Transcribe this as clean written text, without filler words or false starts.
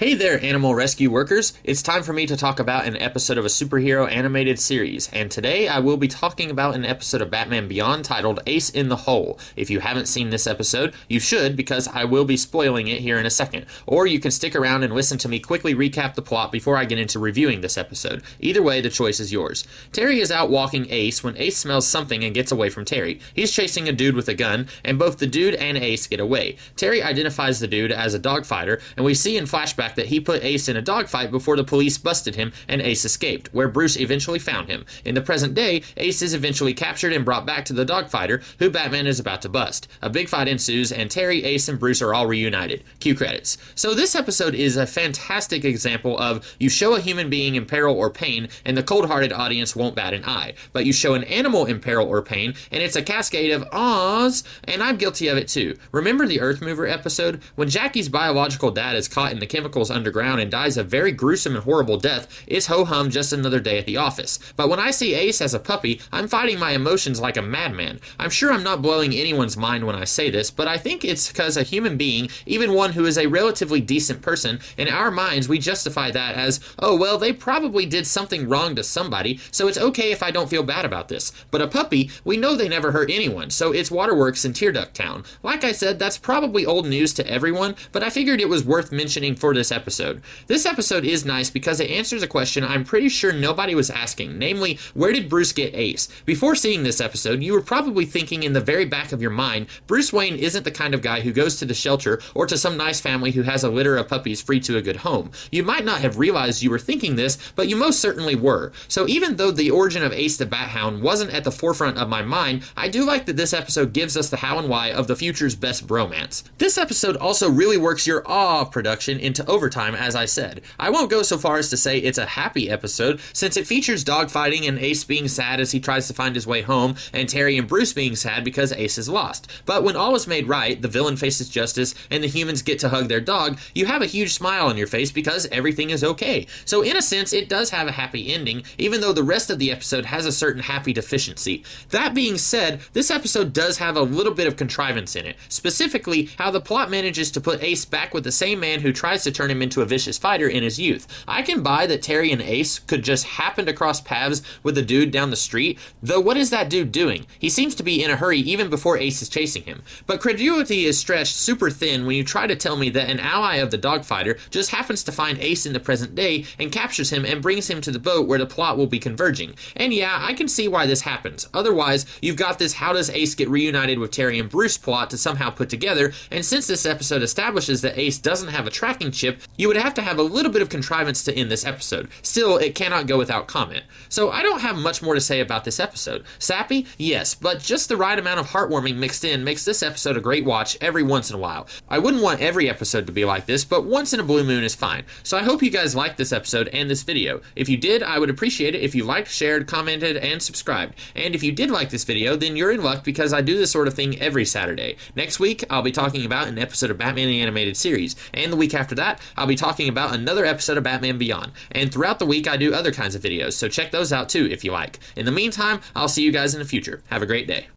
Hey there, animal rescue workers! It's time for me to talk about an episode of a superhero animated series, and today I will be talking about an episode of Batman Beyond titled Ace in the Hole. If you haven't seen this episode, you should, because I will be spoiling it here in a second. Or you can stick around and listen to me quickly recap the plot before I get into reviewing this episode. Either way, the choice is yours. Terry is out walking Ace when Ace smells something and gets away from Terry. He's chasing a dude with a gun, and both the dude and Ace get away. Terry identifies the dude as a dogfighter, and we see in flashback that he put Ace in a dogfight before the police busted him and Ace escaped, where Bruce eventually found him. In the present day, Ace is eventually captured and brought back to the dogfighter, who Batman is about to bust. A big fight ensues, and Terry, Ace, and Bruce are all reunited. Cue credits. So this episode is a fantastic example of you show a human being in peril or pain, and the cold-hearted audience won't bat an eye. But you show an animal in peril or pain, and it's a cascade of ahs, and I'm guilty of it too. Remember the Earth Mover episode? When Jackie's biological dad is caught in the chemicals underground and dies a very gruesome and horrible death, it's ho-hum, just another day at the office. But when I see Ace as a puppy, I'm fighting my emotions like a madman. I'm sure I'm not blowing anyone's mind when I say this, but I think it's because a human being, even one who is a relatively decent person, in our minds we justify that as, oh well, they probably did something wrong to somebody, so it's okay if I don't feel bad about this. But a puppy, we know they never hurt anyone, so it's Waterworks in Tear Duct Town. Like I said, that's probably old news to everyone, but I figured it was worth mentioning for this episode. This episode is nice because it answers a question I'm pretty sure nobody was asking, namely, where did Bruce get Ace? Before seeing this episode, you were probably thinking in the very back of your mind, Bruce Wayne isn't the kind of guy who goes to the shelter or to some nice family who has a litter of puppies free to a good home. You might not have realized you were thinking this, but you most certainly were. So even though the origin of Ace the Bat-Hound wasn't at the forefront of my mind, I do like that this episode gives us the how and why of the future's best bromance. This episode also really works your awe production into overtime, as I said. I won't go so far as to say it's a happy episode, since it features dogfighting and Ace being sad as he tries to find his way home, and Terry and Bruce being sad because Ace is lost. But when all is made right, the villain faces justice, and the humans get to hug their dog, you have a huge smile on your face because everything is okay. So in a sense, it does have a happy ending, even though the rest of the episode has a certain happy deficiency. That being said, this episode does have a little bit of contrivance in it, specifically how the plot manages to put Ace back with the same man who tries to turn him into a vicious fighter in his youth. I can buy that Terry and Ace could just happen to cross paths with a dude down the street, though what is that dude doing? He seems to be in a hurry even before Ace is chasing him. But credulity is stretched super thin when you try to tell me that an ally of the dogfighter just happens to find Ace in the present day and captures him and brings him to the boat where the plot will be converging. And yeah, I can see why this happens. Otherwise, you've got this how does Ace get reunited with Terry and Bruce plot to somehow put together, and since this episode establishes that Ace doesn't have a tracking chip, you would have to have a little bit of contrivance to end this episode. Still, it cannot go without comment. So I don't have much more to say about this episode. Sappy? Yes, but just the right amount of heartwarming mixed in makes this episode a great watch every once in a while. I wouldn't want every episode to be like this, but once in a blue moon is fine. So I hope you guys liked this episode and this video. If you did, I would appreciate it if you liked, shared, commented, and subscribed. And if you did like this video, then you're in luck because I do this sort of thing every Saturday. Next week, I'll be talking about an episode of Batman the Animated Series, and the week after that, I'll be talking about another episode of Batman Beyond. And throughout the week, I do other kinds of videos, so check those out too if you like. In the meantime, I'll see you guys in the future. Have a great day.